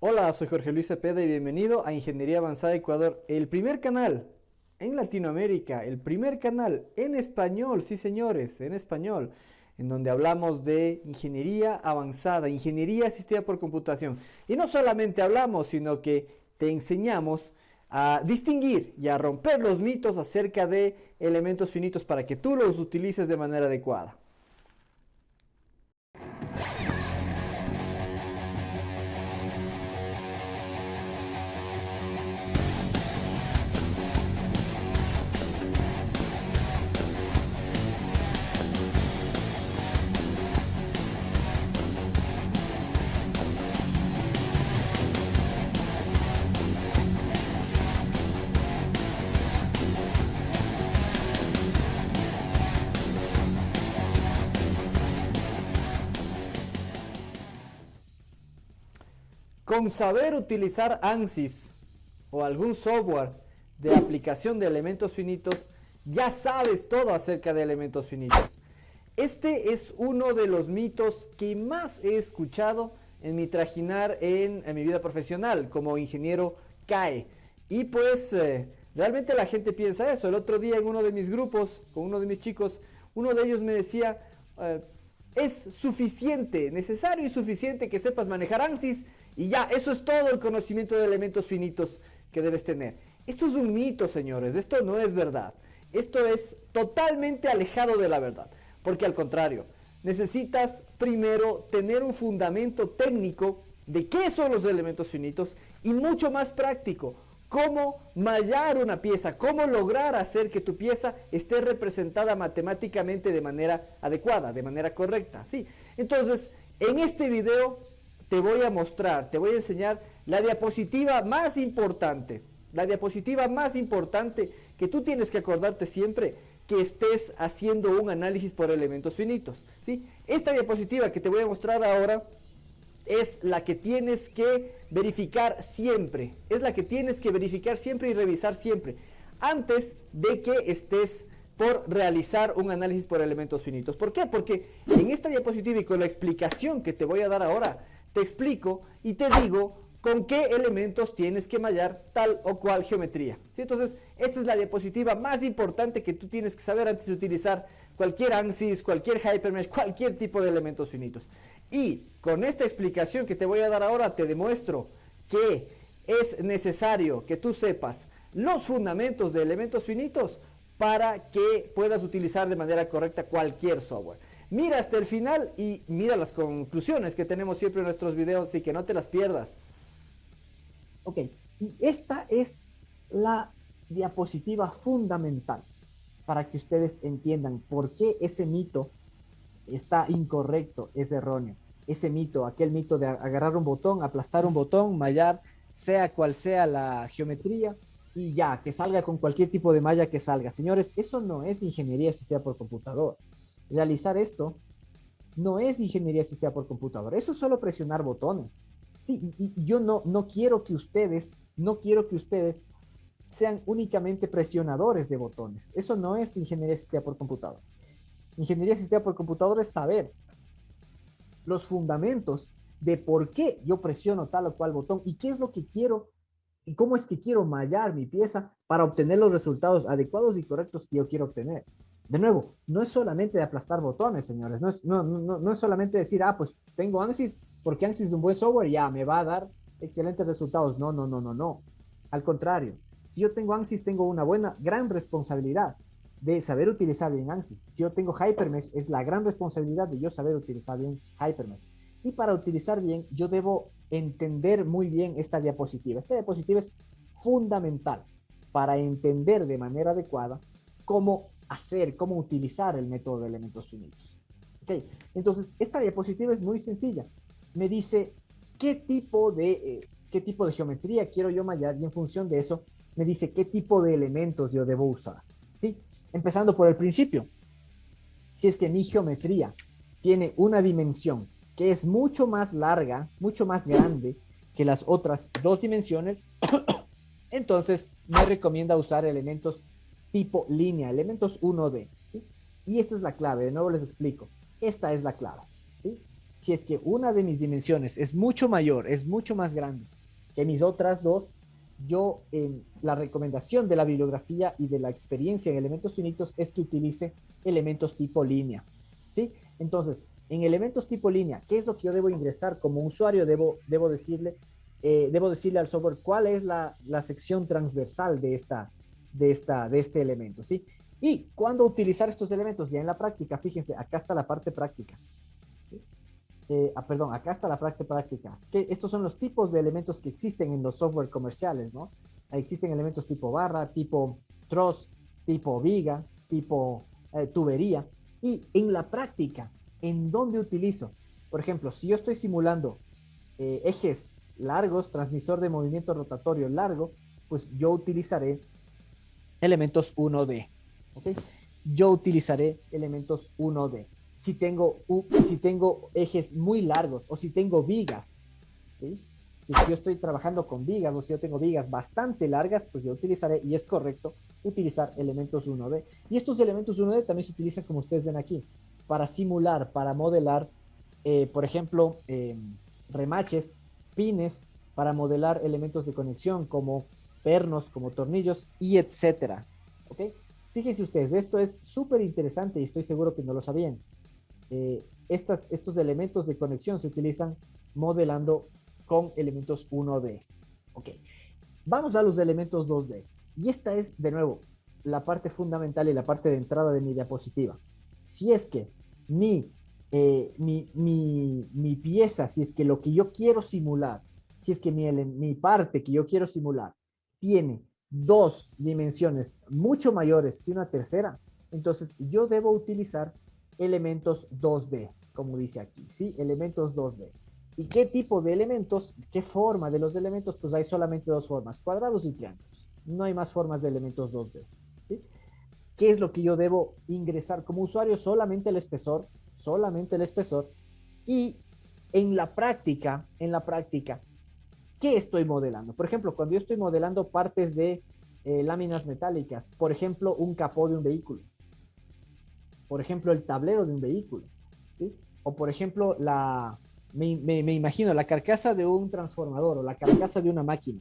Hola, soy Jorge Luis Cepeda y bienvenido a Ingeniería Avanzada Ecuador, el primer canal en Latinoamérica, el primer canal en español, sí señores, en español, en donde hablamos de ingeniería avanzada, ingeniería asistida por computación. Y no solamente hablamos, sino que te enseñamos a distinguir y a romper los mitos acerca de elementos finitos para que tú los utilices de manera adecuada. Con saber utilizar ANSYS o algún software de aplicación de elementos finitos, ya sabes todo acerca de elementos finitos. Este es uno de los mitos que más he escuchado en mi trajinar en mi vida profesional como ingeniero CAE. Y pues realmente la gente piensa eso. El otro día en uno de mis grupos, con uno de mis chicos, uno de ellos me decía, es suficiente, necesario y suficiente que sepas manejar ANSYS y ya, eso es todo el conocimiento de elementos finitos que debes tener. Esto es un mito, señores, esto no es verdad. Esto es totalmente alejado de la verdad, porque al contrario, necesitas primero tener un fundamento técnico de qué son los elementos finitos y mucho más práctico, cómo mallar una pieza, cómo lograr hacer que tu pieza esté representada matemáticamente de manera adecuada, de manera correcta. ¿Sí? Entonces, en este video te voy a mostrar, te voy a enseñar la diapositiva más importante que tú tienes que acordarte siempre que estés haciendo un análisis por elementos finitos. ¿Sí? Esta diapositiva que te voy a mostrar ahora es la que tienes que verificar siempre. Es la que tienes que verificar siempre y revisar siempre. Antes de que estés por realizar un análisis por elementos finitos. ¿Por qué? Porque en esta diapositiva y con la explicación que te voy a dar ahora, te explico y te digo con qué elementos tienes que mallar tal o cual geometría. ¿Sí? Entonces, esta es la diapositiva más importante que tú tienes que saber antes de utilizar cualquier ANSYS, cualquier Hypermesh, cualquier tipo de elementos finitos. Y con esta explicación que te voy a dar ahora, te demuestro que es necesario que tú sepas los fundamentos de elementos finitos para que puedas utilizar de manera correcta cualquier software. Mira hasta el final y mira las conclusiones que tenemos siempre en nuestros videos y que no te las pierdas. Ok, y esta es la diapositiva fundamental para que ustedes entiendan por qué ese mito está incorrecto, es erróneo. Ese mito, aquel mito de agarrar un botón, aplastar un botón, mallar, sea cual sea la geometría, y ya, que salga con cualquier tipo de malla que salga. Señores, eso no es ingeniería asistida por computador. Realizar esto no es ingeniería asistida por computador, eso es solo presionar botones. Sí, y yo no quiero que ustedes, no quiero que ustedes sean únicamente presionadores de botones. Eso no es ingeniería asistida por computador. Ingeniería asistida por computador es saber los fundamentos de por qué yo presiono tal o cual botón y qué es lo que quiero y cómo es que quiero mallar mi pieza para obtener los resultados adecuados y correctos que yo quiero obtener. De nuevo, no es solamente de aplastar botones, señores. No es solamente decir, pues tengo ANSYS, porque ANSYS es un buen software, ya me va a dar excelentes resultados. No. Al contrario, si yo tengo ANSYS, tengo una gran responsabilidad de saber utilizar bien ANSYS. Si yo tengo Hypermesh, es la gran responsabilidad de yo saber utilizar bien Hypermesh. Y para utilizar bien, yo debo entender muy bien esta diapositiva. Esta diapositiva es fundamental para entender de manera adecuada cómo hacer, cómo utilizar el método de elementos finitos. Ok, entonces esta diapositiva es muy sencilla. Me dice qué tipo de geometría quiero yo mallar y en función de eso me dice qué tipo de elementos yo debo usar. ¿Sí? Empezando por el principio. Si es que mi geometría tiene una dimensión que es mucho más larga, mucho más grande que las otras dos dimensiones, entonces me recomienda usar elementos tipo línea, elementos 1D. ¿Sí? Y esta es la clave, de nuevo les explico. Esta es la clave. ¿Sí? si es que una de mis dimensiones es mucho mayor, es mucho más grande que mis otras dos, yo, la recomendación de la bibliografía y de la experiencia en elementos finitos es que utilice elementos tipo línea, ¿sí? Entonces, en elementos tipo línea, ¿qué es lo que yo debo ingresar como usuario? Debo decirle al software cuál es la sección transversal de este elemento, ¿sí? Y cuándo utilizar estos elementos ya en la práctica. Fíjense, acá está la parte práctica. Perdón, acá está la parte práctica. Que estos son los tipos de elementos que existen en los software comerciales, ¿no? Existen elementos tipo barra, tipo truss, tipo viga, tipo tubería. Y en la práctica, ¿en dónde utilizo? Por ejemplo, si yo estoy simulando ejes largos, transmisor de movimiento rotatorio largo, pues yo utilizaré elementos 1D. ¿Ok? Yo utilizaré elementos 1D. Si tengo ejes muy largos o si tengo vigas, ¿sí? Si yo estoy trabajando con vigas o si yo tengo vigas bastante largas, pues yo utilizaré, y es correcto, utilizar elementos 1D. Y estos elementos 1D también se utilizan, como ustedes ven aquí, para simular, para modelar, por ejemplo, remaches, pines, para modelar elementos de conexión como pernos, como tornillos y etcétera. ¿Ok? Fíjense ustedes, esto es súper interesante y estoy seguro que no lo sabían. Estos elementos de conexión se utilizan modelando con elementos 1D. Ok, vamos a los elementos 2D. Y esta es, de nuevo, la parte fundamental y la parte de entrada de mi diapositiva. Si es que mi pieza, si es que lo que yo quiero simular, si es que mi parte que yo quiero simular tiene dos dimensiones mucho mayores que una tercera, entonces yo debo utilizar elementos 2D, como dice aquí, ¿sí? Elementos 2D. ¿Y qué tipo de elementos? ¿Qué forma de los elementos? Pues hay solamente dos formas, cuadrados y triángulos. No hay más formas de elementos 2D. ¿Sí? ¿Qué es lo que yo debo ingresar como usuario? Solamente el espesor. Y en la práctica, ¿qué estoy modelando? Por ejemplo, cuando yo estoy modelando partes de láminas metálicas, por ejemplo, un capó de un vehículo, por ejemplo, el tablero de un vehículo, ¿sí? O por ejemplo, me imagino la carcasa de un transformador o la carcasa de una máquina,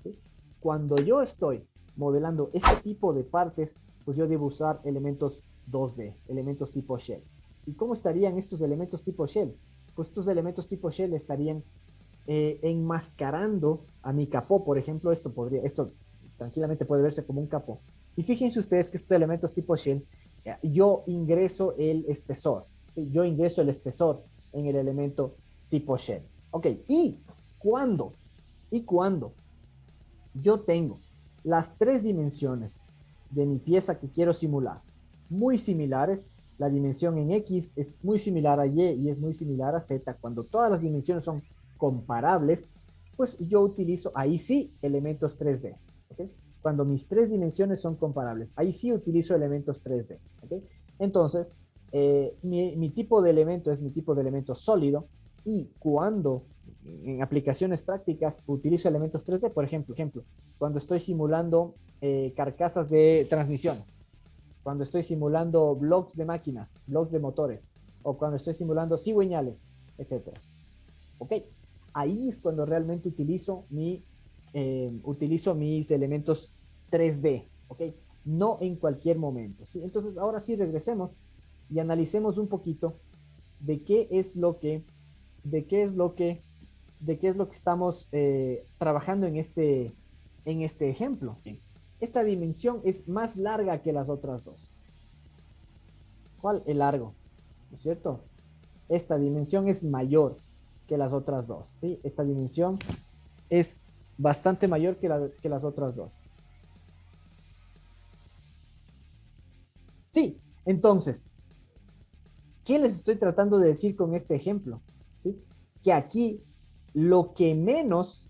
¿sí? Cuando yo estoy modelando ese tipo de partes, pues yo debo usar elementos 2D, elementos tipo shell. ¿Y cómo estarían estos elementos tipo shell? Pues estos elementos tipo shell estarían enmascarando a mi capó, por ejemplo, esto tranquilamente puede verse como un capó. Y fíjense ustedes que estos elementos tipo shell, yo ingreso el espesor, ¿sí? Yo ingreso el espesor en el elemento tipo shell. Ok, cuando, y cuando yo tengo las tres dimensiones de mi pieza que quiero simular muy similares, la dimensión en X es muy similar a Y y es muy similar a Z, cuando todas las dimensiones son comparables, pues yo utilizo ahí sí elementos 3D. ¿Okay? Cuando mis tres dimensiones son comparables, ahí sí utilizo elementos 3D. ¿Okay? Entonces, mi tipo de elemento es mi tipo de elemento sólido y cuando en aplicaciones prácticas utilizo elementos 3D, por ejemplo, cuando estoy simulando carcasas de transmisiones, cuando estoy simulando bloques de máquinas, bloques de motores, o cuando estoy simulando cigüeñales, etc. ¿Ok? Ahí es cuando realmente utilizo mis elementos 3D, ¿ok? No en cualquier momento, ¿sí? Entonces, ahora sí regresemos y analicemos un poquito de qué es lo que estamos trabajando en este ejemplo. Esta dimensión es más larga que las otras dos. ¿Cuál? El largo, ¿no es cierto? Esta dimensión es mayor que las otras dos, ¿sí? Esta dimensión es bastante mayor que las otras dos. Sí, entonces, ¿qué les estoy tratando de decir con este ejemplo? ¿Sí? Que aquí lo que menos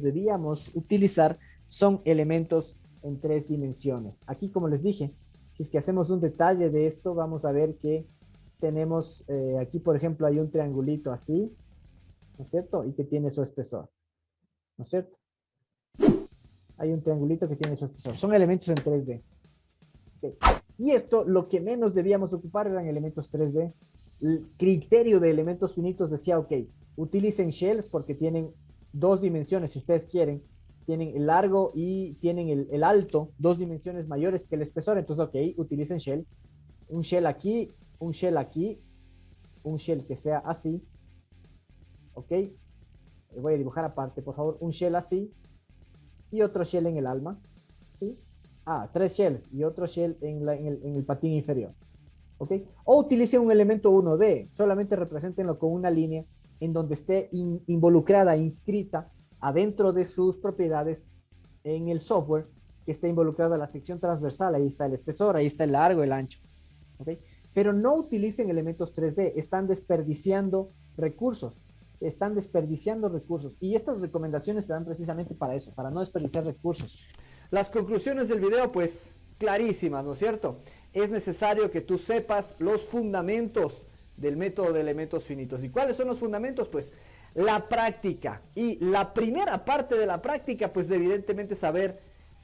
debíamos utilizar son elementos en tres dimensiones. Aquí, como les dije, si es que hacemos un detalle de esto, vamos a ver que tenemos, aquí por ejemplo hay un triangulito así, ¿no es cierto? Y que tiene su espesor, ¿no es cierto? Hay un triangulito que tiene su espesor. Son elementos en 3D. Okay. Y esto, lo que menos debíamos ocupar eran elementos 3D. el criterio de elementos finitos decía, ok, utilicen shells porque tienen dos dimensiones, si ustedes quieren, tienen el largo y tienen el alto, dos dimensiones mayores que el espesor, entonces, ok, utilicen shell, un shell aquí, un shell aquí, un shell que sea así, ok, voy a dibujar aparte, por favor, un shell así, y otro shell en el alma, ¿sí? Tres shells y otro shell en el patín inferior, ¿ok? O utilicen un elemento 1D, solamente representenlo con una línea en donde esté involucrada, inscrita adentro de sus propiedades en el software, que esté involucrada la sección transversal, ahí está el espesor, ahí está el largo, el ancho, ¿ok? Pero no utilicen elementos 3D, están desperdiciando recursos, y estas recomendaciones se dan precisamente para eso, para no desperdiciar recursos. Las conclusiones del video, pues, clarísimas, ¿no es cierto? Es necesario que tú sepas los fundamentos del método de elementos finitos. ¿Y cuáles son los fundamentos? Pues la práctica. Y la primera parte de la práctica, pues evidentemente saber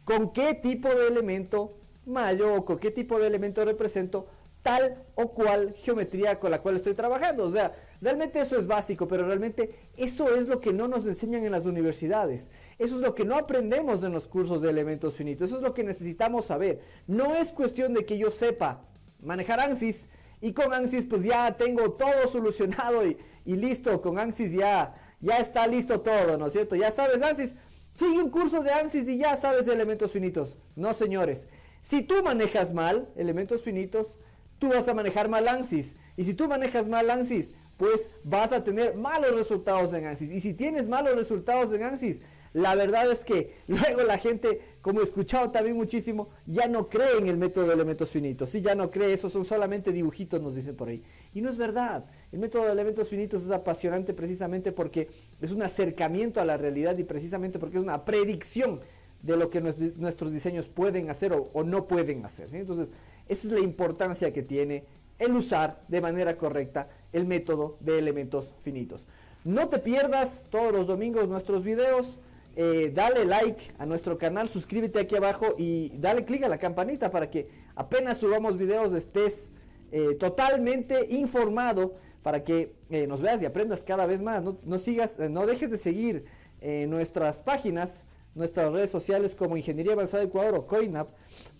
con qué tipo de elemento mallo o con qué tipo de elemento represento tal o cual geometría con la cual estoy trabajando. O sea, realmente eso es básico, pero realmente eso es lo que no nos enseñan en las universidades. Eso es lo que no aprendemos en los cursos de elementos finitos. Eso es lo que necesitamos saber. No es cuestión de que yo sepa manejar ANSYS y con ANSYS pues ya tengo todo solucionado y listo. Con ANSYS ya está listo todo, ¿no es cierto? Ya sabes ANSYS, sigue un curso de ANSYS y ya sabes elementos finitos. No, señores. Si tú manejas mal elementos finitos, tú vas a manejar mal ANSYS. Y si tú manejas mal ANSYS, pues vas a tener malos resultados en ANSYS. Y si tienes malos resultados en ANSYS, la verdad es que luego la gente, como he escuchado también muchísimo, ya no cree en el método de elementos finitos. Sí, ya no cree, esos son solamente dibujitos, nos dicen por ahí. Y no es verdad. El método de elementos finitos es apasionante precisamente porque es un acercamiento a la realidad y precisamente porque es una predicción de lo que nuestros diseños pueden hacer o no pueden hacer, ¿sí? Entonces, esa es la importancia que tiene el usar de manera correcta el método de elementos finitos. No te pierdas todos los domingos nuestros videos. Dale like a nuestro canal, suscríbete aquí abajo y dale click a la campanita para que apenas subamos videos estés totalmente informado para que nos veas y aprendas cada vez más. No dejes de seguir nuestras páginas, nuestras redes sociales como Ingeniería Avanzada Ecuador o COINAP,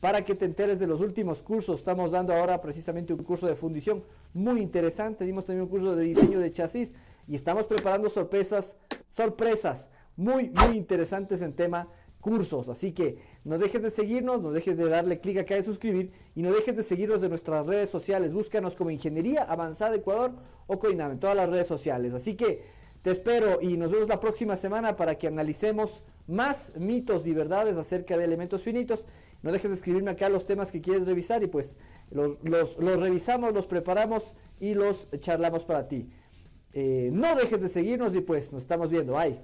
para que te enteres de los últimos cursos. Estamos dando ahora precisamente un curso de fundición muy interesante, dimos también un curso de diseño de chasis y estamos preparando sorpresas muy interesantes en tema cursos. Así que no dejes de seguirnos, no dejes de darle clic acá de suscribir y no dejes de seguirnos de nuestras redes sociales. Búscanos como Ingeniería Avanzada Ecuador o COINAP en todas las redes sociales. Así que te espero y nos vemos la próxima semana para que analicemos más mitos y verdades acerca de elementos finitos. No dejes de escribirme acá los temas que quieres revisar y pues los revisamos, los preparamos y los charlamos para ti. No dejes de seguirnos y pues nos estamos viendo. Bye.